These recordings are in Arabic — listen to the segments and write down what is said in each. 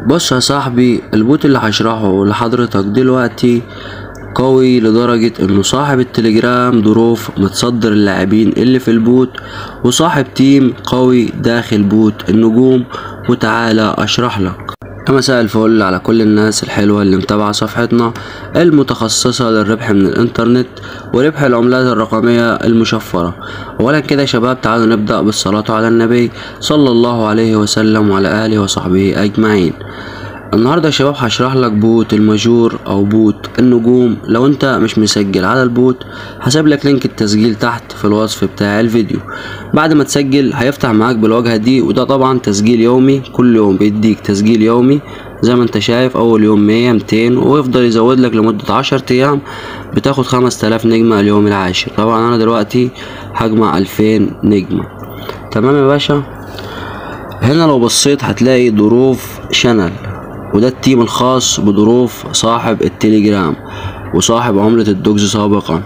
بص يا صاحبي، البوت اللي هشرحه لحضرتك دلوقتي قوي لدرجة انه صاحب التليجرام ظروف متصدر اللاعبين اللي في البوت، وصاحب تيم قوي داخل بوت النجوم. وتعالى اشرح لك. مساء الفل على كل الناس الحلوة اللي متابعة صفحتنا المتخصصة للربح من الانترنت وربح العملات الرقمية المشفرة. اولا كده يا شباب، تعالوا نبدأ بالصلاة على النبي صلى الله عليه وسلم وعلى آله وصحبه اجمعين. النهاردة يا شباب هشرح لك بوت الماجور او بوت النجوم. لو انت مش مسجل على البوت هسيب لك لينك التسجيل تحت في الوصف بتاع الفيديو. بعد ما تسجل هيفتح معاك بالواجهة دي، وده طبعا تسجيل يومي، كل يوم بيديك تسجيل يومي زي ما انت شايف. اول يوم 100 200 ويفضل يزود لك لمدة 10 ايام، بتاخد 5000 نجمة اليوم العاشر. طبعا انا دلوقتي هجمع 2000 نجمة. تمام يا باشا. هنا لو بصيت هتلاقي ظروف شانل، وده التيم الخاص بظروف صاحب التليجرام وصاحب عملة الدوجز سابقا.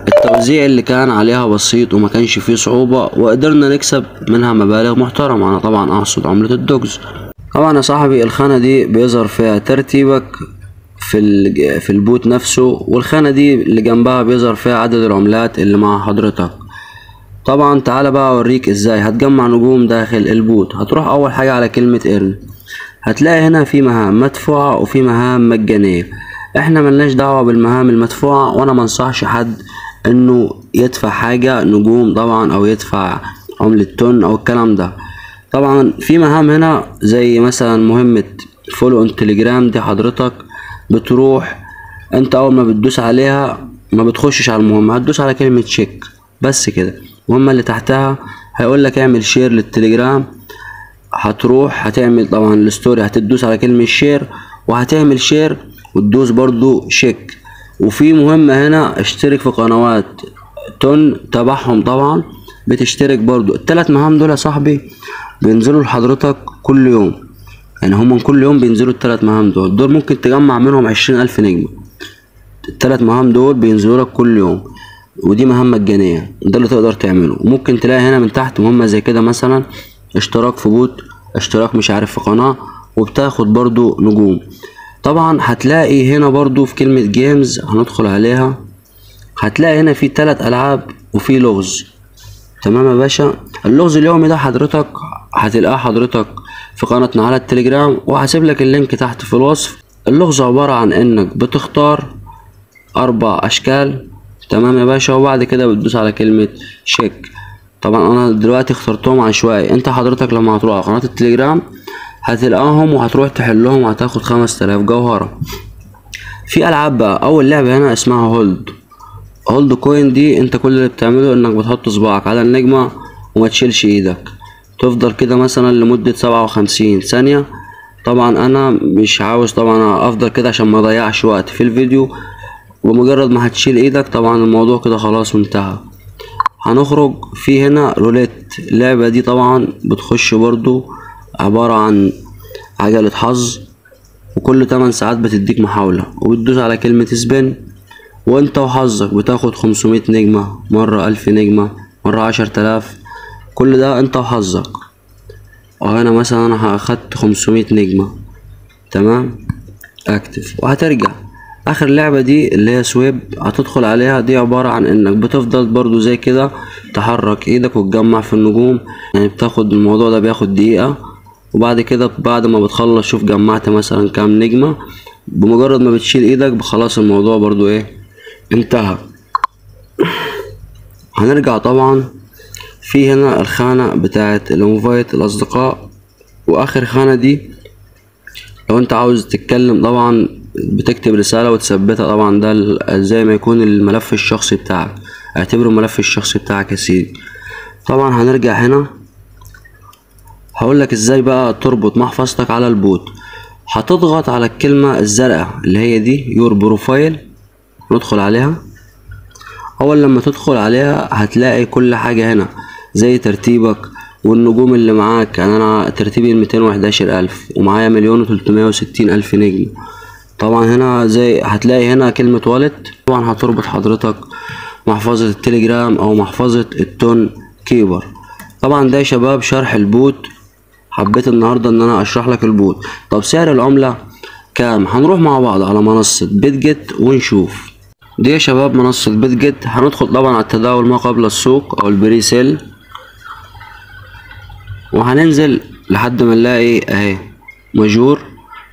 التوزيع اللي كان عليها بسيط وما كانش فيه صعوبة، وقدرنا نكسب منها مبالغ محترمة. انا طبعا اقصد عملة الدوجز. طبعا يا صاحبي الخانة دي بيظهر فيها ترتيبك في البوت نفسه، والخانة دي اللي جنبها بيظهر فيها عدد العملات اللي مع حضرتك. طبعا تعالى بقى اوريك ازاي هتجمع نجوم داخل البوت. هتروح اول حاجة على كلمة ايرن، هتلاقي هنا في مهام مدفوعة وفي مهام مجانية. احنا ملناش دعوة بالمهام المدفوعة، وانا منصحش حد انه يدفع حاجة نجوم طبعا، او يدفع عملة تون او الكلام ده. طبعا في مهام هنا زي مثلا مهمة فولو اون تليجرام، دي حضرتك بتروح انت اول ما بتدوس عليها ما بتخشش على المهمة، هتدوس على كلمة تشيك بس كده. المهمة اللي تحتها هيقول لك اعمل شير للتليجرام، هتروح هتعمل طبعا الستوري، هتدوس على كلمة شير وهتعمل شير وتدوس برضو شيك. وفي مهمة هنا اشترك في قنوات تون تبعهم، طبعا بتشترك برضو. الثلاث مهام دول يا صاحبي بينزلوا لحضرتك كل يوم، يعني هم كل يوم بينزلوا الثلاث مهام دول ممكن تجمع منهم 20,000 نجمة. الثلاث مهام دول بينزلوا لك كل يوم، ودي مهام مجانية، ده اللي تقدر تعمله. وممكن تلاقي هنا من تحت مهمة زي كده، مثلا اشتراك في بوت، اشتراك مش عارف في قناة، وبتاخد برضو نجوم. طبعا هتلاقي هنا برضو في كلمة جيمز هندخل عليها، هتلاقي هنا في 3 ألعاب وفي لغز. تمام يا باشا. اللغز اليومي ده حضرتك هتلقاه حضرتك في قناتنا على التليجرام، وهسيب لك اللينك تحت في الوصف. اللغز عبارة عن انك بتختار 4 اشكال. تمام يا باشا. وبعد كده بتدوس على كلمة شيك. طبعا انا دلوقتي اخترتهم عشوائي. انت حضرتك لما هتروح على قناة التليجرام هتلقاهم وهتروح تحلهم وهتاخد 5000 جوهرة. في العاب بقى، اول لعبة هنا اسمها هولد كوين. دي انت كل اللي بتعمله انك بتحط صباعك على النجمة وما تشيلش ايدك، تفضل كده مثلا لمدة 57 ثانية. طبعا انا مش عاوز طبعا افضل كده عشان ما اضيعش وقت في الفيديو. ومجرد ما هتشيل ايدك طبعا الموضوع كده خلاص وانتهى. هنخرج في هنا روليت. اللعبة دي طبعا بتخش برضو عبارة عن عجلة حظ، وكل 8 ساعات بتديك محاولة، وبتدوس على كلمة سبين وانت وحظك بتاخد 500 نجمة، مرة 1000 نجمة، مرة 10,000. كل ده انت وحظك. وهنا مثلا انا اخدت 500 نجمة. تمام. اكتف وهترجع. اخر لعبة دي اللي هي سويب هتدخل عليها. دي عبارة عن انك بتفضل برضو زي كده تحرك ايدك وتجمع في النجوم، يعني بتاخد الموضوع ده بياخد دقيقة. وبعد كده بعد ما بتخلص شوف جمعت مثلا كام نجمة، بمجرد ما بتشيل ايدك خلاص الموضوع برضو انتهى. هنرجع طبعا في هنا الخانة بتاعة الانفايت الاصدقاء، واخر خانة دي لو انت عاوز تتكلم طبعا بتكتب رسالة وتثبتها. طبعا ده زي ما يكون الملف الشخصي بتاعك، اعتبره الملف الشخصي بتاعك يا سيدي. طبعا هنرجع هنا هقولك ازاي بقى تربط محفظتك على البوت. هتضغط على الكلمة الزرقاء اللي هي دي يور بروفايل، ندخل عليها. اول لما تدخل عليها هتلاقي كل حاجة هنا زي ترتيبك والنجوم اللي معاك. يعني انا ترتيبي 211,000 ومعايا 1,360,000 نجم. طبعا هنا زي هتلاقي هنا كلمة والت. طبعا هتربط حضرتك محفظة التليجرام او محفظة التون كيبر. طبعا ده يا شباب شرح البوت. حبيت النهاردة ان انا اشرح لك البوت. طب سعر العملة كام؟ هنروح مع بعض على منصة بيتجت ونشوف. دي يا شباب منصة بيتجت. هندخل طبعا على التداول ما قبل السوق او البري سيل، وهننزل لحد ما نلاقي اهي ماجور.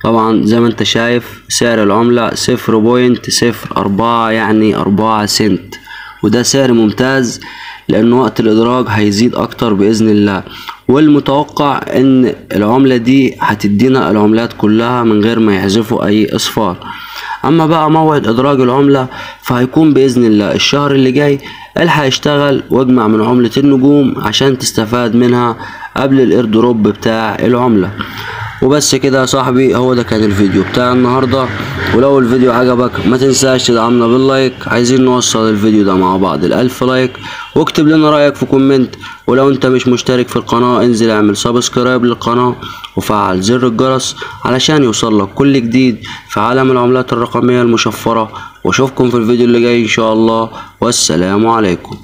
طبعا زي ما انت شايف سعر العملة 0.04 يعني 4 سنت، وده سعر ممتاز لان وقت الادراج هيزيد اكتر باذن الله. والمتوقع ان العملة دي هتدينا العملات كلها من غير ما يحذفوا اي اصفار. اما بقى موعد ادراج العملة فهيكون باذن الله الشهر اللي جاي. الحق اشتغل واجمع من عملة النجوم عشان تستفاد منها قبل الايردروب بتاع العملة. وبس كده يا صاحبي، هو ده كان الفيديو بتاع النهاردة. ولو الفيديو عجبك ما تنساش تدعمنا باللايك. عايزين نوصل الفيديو ده مع بعض ال1000 لايك، واكتب لنا رأيك في كومنت. ولو انت مش مشترك في القناة انزل اعمل سبسكرايب للقناة وفعل زر الجرس علشان يوصلك كل جديد في عالم العملات الرقمية المشفرة. واشوفكم في الفيديو اللي جاي ان شاء الله، والسلام عليكم.